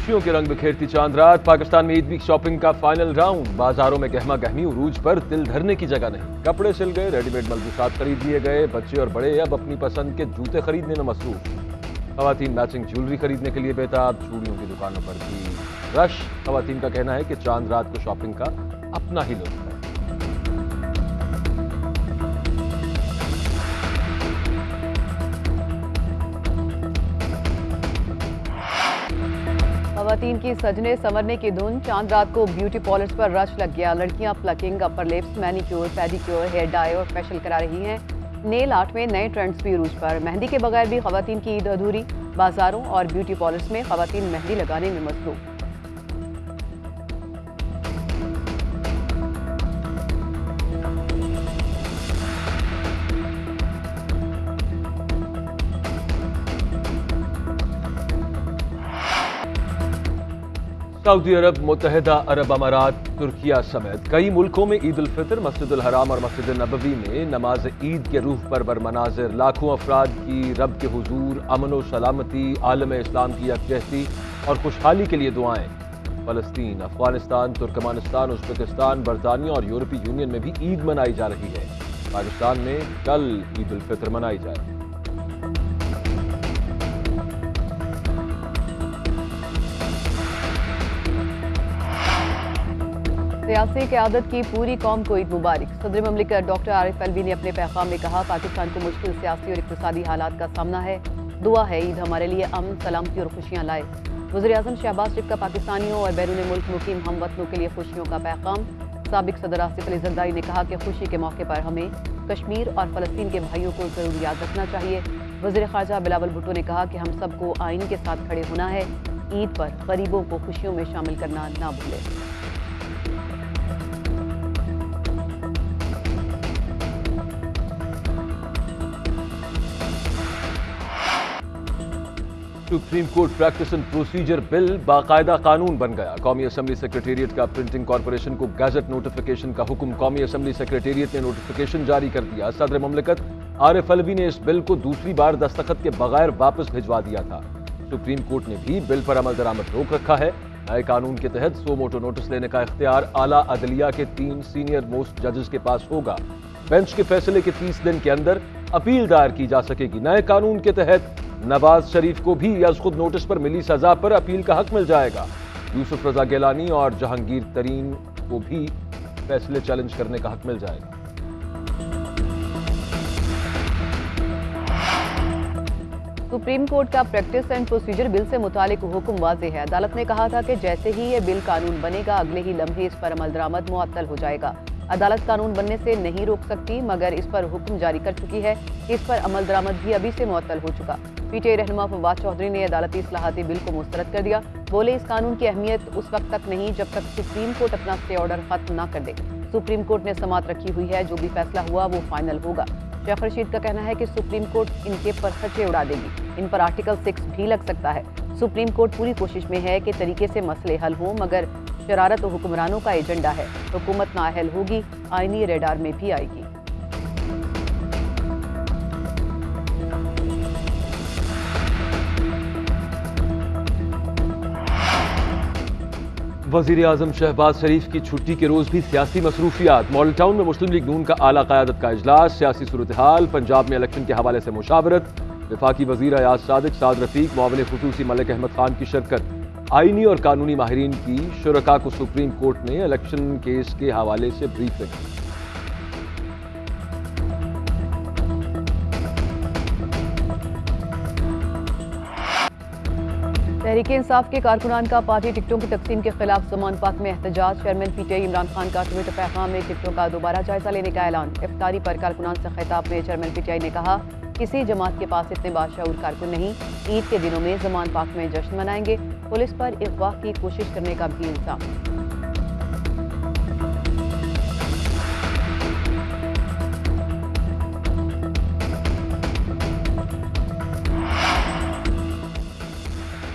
खुशियों के रंग बिखेरती चांद रात। पाकिस्तान में ईद वीक शॉपिंग का फाइनल राउंड। बाजारों में गहमा गहमी, उरूज पर दिल धरने की जगह नहीं। कपड़े सिल गए, रेडीमेड मलबूसात खरीद लिए गए। बच्चे और बड़े अब अपनी पसंद के जूते खरीदने में मसरूफ। खवातीन मैचिंग ज्वेलरी खरीदने के लिए बेताब। चूड़ियों की दुकानों पर भी रश। खवातीन का कहना है कि चांद रात को शॉपिंग का अपना ही लुत्फ है। खवातीन की सजने संवरने की धुन। चांद रात को ब्यूटी पार्लर्स पर रश लग गया। लड़कियां plucking, upper lips, manicure, pedicure, hair dye और फेशियल करा रही हैं। नेल आर्ट में नए ट्रेंड्स भी उरूज पर। मेहंदी के बगैर भी खवातीन की ईद अधूरी। बाजारों और ब्यूटी पार्लर्स में खवातीन मेहंदी लगाने में मसरूफ। सऊदी अरब, मुत्तहिदा अरब अमारात, तुर्किया समेत कई मुल्कों में ईद उल फितर मस्जिदुल हराम और मस्जिद नबवी में नमाज ईद के रूह पर बरमनाजिर। लाखों अफराद की रब के हुजूर अमन व सलामती, आलम इस्लाम की यकजहती और खुशहाली के लिए दुआएं। फलस्तीन, अफगानिस्तान, तुर्कमानिस्तान, उज़्बेकिस्तान, बरतानिया और यूरोपीय यूनियन में भी ईद मनाई जा रही है। पाकिस्तान में कल ईद उल फितर मनाई जाएगी। सियासी क़यादत की पूरी कौम को ईद मुबारक। सदर ममलिकत डॉक्टर आरिफ अलवी ने अपने पैगाम में कहा, पाकिस्तान को मुश्किल सियासी और इक़्तिसादी हालात का सामना है। दुआ है ईद हमारे लिए अमन, सलामती और खुशियाँ लाए। वज़ीर-ए-आज़म शहबाज शरीफ का पाकिस्तानियों और बैरून मुल्क मुकीम हमवतनों के लिए खुशियों का पैगाम। साबिक़ सदर आसिफ अली ज़रदारी ने कहा कि खुशी के मौके पर हमें कश्मीर और फ़लस्तीन के भाइयों को ज़रूर याद रखना चाहिए। वज़ीर ख़ारजा बिलावल भुट्टो ने कहा कि हम सबको आइन के साथ खड़े होना है। ईद पर गरीबों को खुशियों में शामिल करना ना भूलें। Supreme court practice and procedure bill बाकायदा कानून बन गया। कौमी असम्बली सेक्रेटेरिएट का प्रिंटिंग कॉरपोरेशन को गैजेट नोटिफिकेशन का हुक्म। कौमी असम्बली सेक्रेटेरिएट ने नोटिफिकेशन जारी कर दिया। सदर ममलिकत आरिफ अलवी ने इस बिल को दूसरी बार दस्तखत के बगैर वापस भिजवा दिया था। सुप्रीम कोर्ट ने भी बिल पर अमल दरामद रोक रखा है। नए कानून के तहत सो मोटो नोटिस लेने का इख्तियार आला अदलिया के 3 सीनियर मोस्ट जजेस के पास होगा। बेंच के फैसले के 30 दिन के अंदर अपील दायर की जा सकेगी। नए कानून के तहत नवाज शरीफ को भी या खुद नोटिस पर मिली सजा पर अपील का हक मिल जाएगा। यूसुफ रजा गिलानी और जहांगीर तरीन को भी फैसले चैलेंज करने का हक मिल जाएगा। सुप्रीम कोर्ट का प्रैक्टिस एंड प्रोसीजर बिल से मुतालिक हुक्म वाज़ेह है। अदालत ने कहा था कि जैसे ही ये बिल कानून बनेगा, अगले ही लम्हे इस पर अमल दरामद मुअत्तल हो जाएगा। अदालत कानून बनने से नहीं रोक सकती, मगर इस पर हुक्म जारी कर चुकी है। इस पर अमल दरामद भी अभी से मुअत्तल हो चुका। पीटीआई रहनुमा फवाद चौधरी ने अदालती इस्लाहाती बिल को मुस्तरद कर दिया। बोले, इस कानून की अहमियत उस वक्त तक नहीं जब तक सुप्रीम कोर्ट अपना स्टे ऑर्डर खत्म न कर दे। सुप्रीम कोर्ट ने समात रखी हुई है, जो भी फैसला हुआ वो फाइनल होगा। शेख रशीद का कहना है कि सुप्रीम कोर्ट इनके पर खर्चे उड़ा देगी। इन पर आर्टिकल 6 भी लग सकता है। सुप्रीम कोर्ट पूरी कोशिश में है कि तरीके से मसले हल हों, मगर शरारत और हुक्मरानों का एजेंडा है। हुकूमत नाअहल होगी, आईनी रेडार में भी आएगी। वज़ीर-ए-आज़म शहबाज शरीफ की छुट्टी के रोज भी सियासी मसरूफियात। मॉडल टाउन में मुस्लिम लीग नून का आला क़यादत का इजलास। सियासी सूरत हाल, पंजाब में इलेक्शन के हवाले से मुशावरत। वफाकी वज़ीर अयाज सादिक, साद रफीक, मुआविन खुसूसी मलिक अहमद खान की शिरकत। आईनी और कानूनी माहिरीन की शुरका को सुप्रीम कोर्ट ने इलेक्शन केस के हवाले से ब्रीफिंग। तहरीक-ए-इंसाफ के कारकुनान का पार्टी टिकटों की तकसीम के खिलाफ ज़मान पाक में एहतजाज। चेयरमैन पीटीआई इमरान खान का ट्विटर पैगाम में टिकटों का दोबारा जायजा लेने का ऐलान। इफ्तारी पर कारकुनान से खिताब में चेयरमैन पीटीआई ने कहा, किसी जमात के पास इतने बाशऊर कारकुन नहीं। ईद के दिनों में ज़मान पाक में जश्न मनाएंगे। पुलिस पर अगवा की कोशिश करने का भी इल्जाम।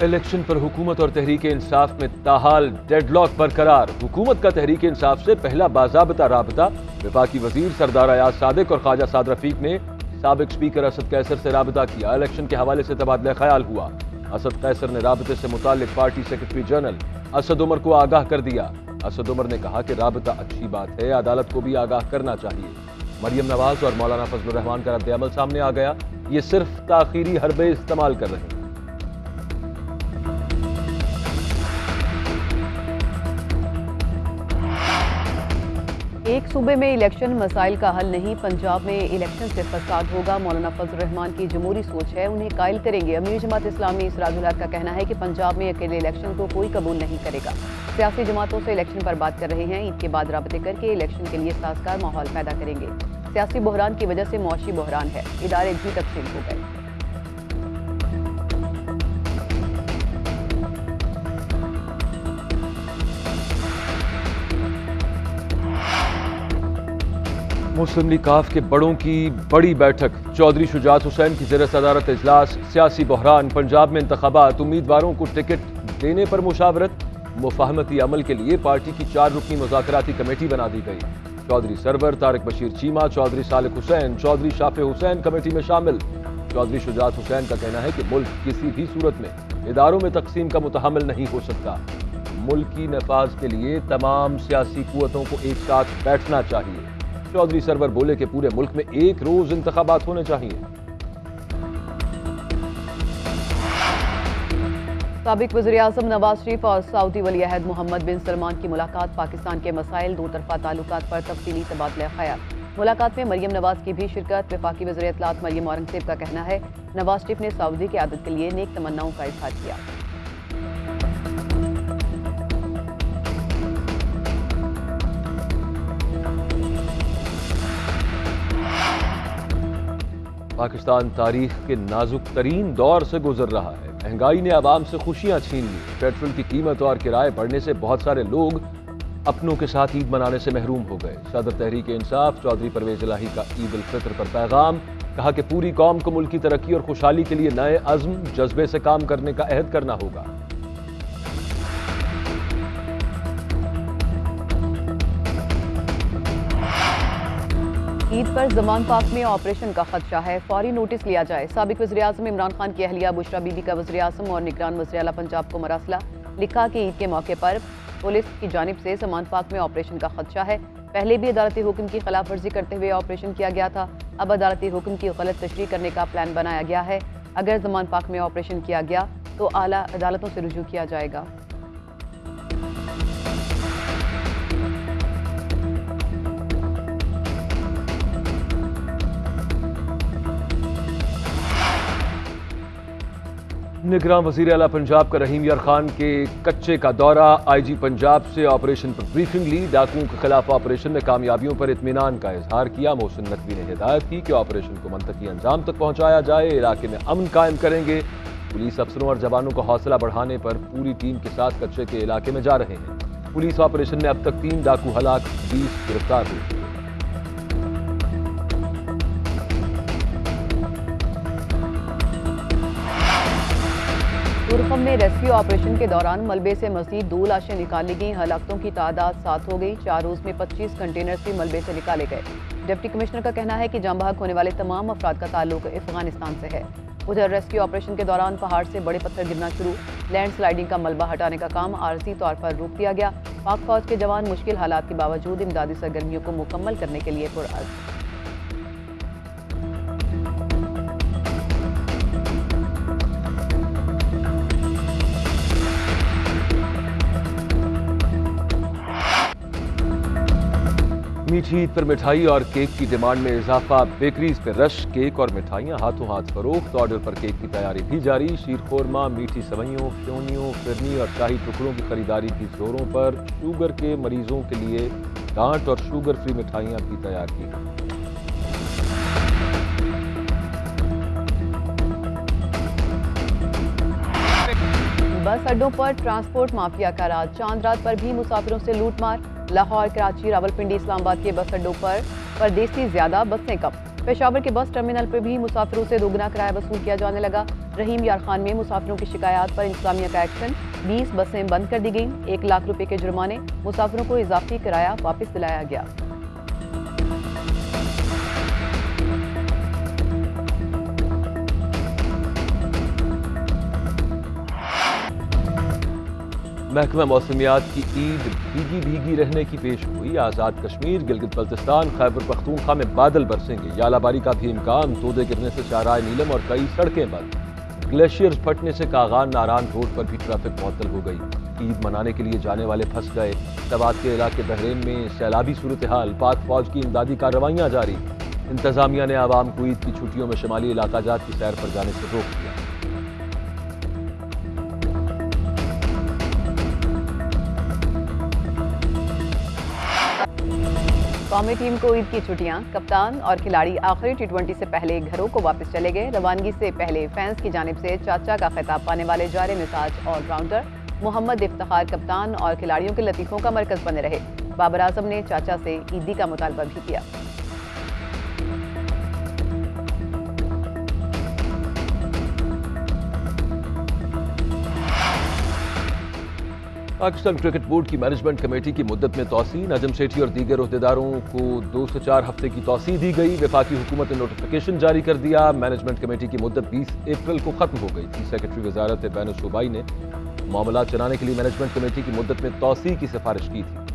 इलेक्शन पर हुकूमत और तहरीक इंसाफ में ताहाल डेडलॉक बरकरार। हुकूमत का तहरीक इंसाफ से पहला बाज़ाबता राबता। वफाकी वजीर सरदार अयाज सादिक और ख्वाजा साद रफीक ने साबिक स्पीकर असद कैसर से राबता किया। इलेक्शन के हवाले से तबादला ख्याल हुआ। असद कैसर ने राबते से मुताल्लिक party secretary general Asad Umar को आगाह कर दिया। असद उमर ने कहा कि राबता अच्छी बात है, अदालत को भी आगाह करना चाहिए। मरियम नवाज और मौलाना फजलुर रहमान का रद्द-ए-अमल सामने आ गया। ये सिर्फ ताखीरी हरबे इस्तेमाल कर रहे हैं। एक सूबे में इलेक्शन मसाइल का हल नहीं, पंजाब में इलेक्शन से फसाद होगा। मौलाना फजलुर रहमान की जमहूरी सोच है, उन्हें कायल करेंगे। अमीर जमात इस्लामी सिराजुल हक का कहना है कि पंजाब में अकेले इलेक्शन को कोई कबूल नहीं करेगा। सियासी जमातों से इलेक्शन पर बात कर रहे हैं, ईद के बाद राबते करके इलेक्शन के लिए साजगार माहौल पैदा करेंगे। सियासी बहरान की वजह से मुआशी बहरान है, इदारे भी तकसीम हो गए। मुस्लिम लीग काफ के बड़ों की बड़ी बैठक, चौधरी शुजात हुसैन की ज़ेर सदारत इजलास। सियासी बहरान, पंजाब में इंतखाबात, उम्मीदवारों को टिकट देने पर मुशावरत। मुफाहमती अमल के लिए पार्टी की 4 रुकनी मुज़ाकराती कमेटी बना दी गई। चौधरी सरवर, तारिक बशीर चीमा, चौधरी सालिक हुसैन, चौधरी शाफे हुसैन कमेटी में शामिल। चौधरी शुजात हुसैन का कहना है कि मुल्क किसी भी सूरत में इदारों में तकसीम का मुतहम्मिल नहीं हो सकता। मुल्क की नफाज के लिए तमाम सियासी कुव्वतों को एक साथ बैठना चाहिए। चौधरी सरवर बोले कि पूरे मुल्क में एक रोज इंतखाबात होने चाहिए। साबिक वज़ीर-ए-आज़म नवाज शरीफ और सऊदी वली अहद मोहम्मद बिन सलमान की मुलाकात, पाकिस्तान के मसाइल, दो तरफा ताल्लुकात पर तफसीली तबादला ख्याल। मुलाकात में मरियम नवाज की भी शिरकत। वफाकी वज़ीर इत्तलात मरियम औरंगज़ेब का कहना है, नवाज शरीफ ने सऊदी की आदत के लिए नेक तमन्नाओं का इज़हार किया। पाकिस्तान तारीख के नाजुक तरीन दौर से गुजर रहा है। महंगाई ने आवाम से खुशियां छीन ली। पेट्रोल की कीमत और किराए बढ़ने से बहुत सारे लोग अपनों के साथ ईद मनाने से महरूम हो गए। सदर तहरीक इंसाफ चौधरी परवेज इलाही का ईद उल फितर पर पैगाम, कहा कि पूरी कौम को मुल्क की तरक्की और खुशहाली के लिए नए अज़्म जज्बे से काम करने का अहद करना होगा। ईद पर जमान पाक में ऑपरेशन का खदशा है, फौरी नोटिस लिया जाए। साबिक वज़ीर-ए-आज़म इमरान खान की अहलिया बुशरा बीबी का वज़ीर-ए-आज़म और निगरान वज़ीर आला पंजाब को मरासला। लिखा कि ईद के मौके पर पुलिस की जानिब से जमान पाक में ऑपरेशन का खदशा है। पहले भी अदालती हुक्म की खिलाफ वर्जी करते हुए ऑपरेशन किया गया था। अब अदालती हुक्म की गलत तशरीह करने का प्लान बनाया गया है। अगर जमान पाक में ऑपरेशन किया गया तो आला अदालतों से रुजू किया जाएगा। निगरान वज़ीर आला पंजाब का रहीम यार खान के कच्चे का दौरा। IG पंजाब से ऑपरेशन पर ब्रीफिंग ली। डाकुओं के खिलाफ ऑपरेशन में कामयाबियों पर इत्मीनान का इजहार किया। मोहसिन नकवी ने हिदायत की कि ऑपरेशन को मंतकी अंजाम तक पहुंचाया जाए। इलाके में अमन कायम करेंगे। पुलिस अफसरों और जवानों को हौसला बढ़ाने पर पूरी टीम के साथ कच्चे के इलाके में जा रहे हैं। पुलिस ऑपरेशन में अब तक 3 डाकू हलाक, 20 गिरफ्तार हुए। तुरखम में रेस्क्यू ऑपरेशन के दौरान मलबे से मजीद 2 लाशें निकाली गईं। हलाकतों की तादाद 7 हो गई। 4 रोज में 25 कंटेनर्स भी मलबे से निकाले गए। डिप्टी कमिश्नर का कहना है कि जाँ बहक होने वाले तमाम अफराद का ताल्लुक अफगानिस्तान से है। उधर रेस्क्यू ऑपरेशन के दौरान पहाड़ से बड़े पत्थर गिरना शुरू। लैंड स्लाइडिंग का मलबा हटाने का काम आर्जी तौर पर रोक दिया गया। पाक फौज के जवान मुश्किल हालात के बावजूद इमदादी सरगर्मियों को मुकम्मल करने के लिए पुरअज़्म। मीठी ईद पर मिठाई और केक की डिमांड में इजाफा। बेकरीज पर रश, केक और मिठाइयाँ हाथों हाथ फरोख्त। ऑर्डर पर केक की तैयारी भी जारी। शीरखोरमा, मीठी सवैयों, फ्योनियों, फिरनी और शाही टुकड़ों की खरीदारी की जोरों पर। शुगर के मरीजों के लिए गांठ और शुगर फ्री मिठाइयाँ भी तैयार की गई। बस अड्डों पर ट्रांसपोर्ट माफिया का राज। चांद रात पर भी मुसाफिरों से लूटमार। लाहौर, कराची, रावलपिंडी, इस्लामाबाद के बस अड्डों पर परदेसी ज्यादा, बसें कम। पेशावर के बस टर्मिनल पर भी मुसाफिरों से दोगुना किराया वसूल किया जाने लगा। रहीम यार खान में मुसाफिरों की शिकायत पर इंतजामिया का एक्शन। 20 बसें बंद कर दी गईं। 1 लाख रुपए के जुर्माने। मुसाफिरों को इजाफी किराया वापस दिलाया गया। महकमा मौसमियात की ईद भीगी भीगी रहने की पेश हुई। आज़ाद कश्मीर, गिलगित बल्तिस्तान, खैबर पख्तूनख्वा में बादल बरसेंगे। यालाबारी का भी इम्कान। तोदे गिरने से शाहराह नीलम और कई सड़कें बंद। ग्लेशियर्स फटने से कागान नारान रोड पर भी ट्रैफिक मुअत्तल हो गई। ईद मनाने के लिए जाने वाले फंस गए। तबात के इलाके बहरीन में सैलाबी सूरत हाल। पाक फौज की इमदादी कार्रवाइयाँ जारी। इंतजामिया ने आवाम को ईद की छुट्टियों में शमाली इलाका जात की सैर पर जाने से रोक दिया। कौमी टीम को ईद की छुट्टियां। कप्तान और खिलाड़ी आखिरी टी20 से पहले घरों को वापस चले गए। रवानगी से पहले फैंस की जानिब से चाचा का खिताब पाने वाले जारे मिजाज ऑलराउंडर मोहम्मद इफ्तिखार कप्तान और खिलाड़ियों के लतीफों का मरकज बने रहे। बाबर आजम ने चाचा से ईदी का मुतालबा भी किया। पाकिस्तान क्रिकेट बोर्ड की मैनेजमेंट कमेटी की मुद्दत में तौसी। नजम सेठी और दीगर ओहदेदारों को 2 से 4 हफ्ते की तौसी दी गई। वफाकी हुकूमत ने नोटिफिकेशन जारी कर दिया। मैनेजमेंट कमेटी की मुद्दत 20 अप्रैल को खत्म हो गई थी। सेक्रेटरी वजारत बैनुल सूबाई ने मामला चलाने के लिए मैनेजमेंट कमेटी की मुद्दत में तौसी की सिफारिश की थी।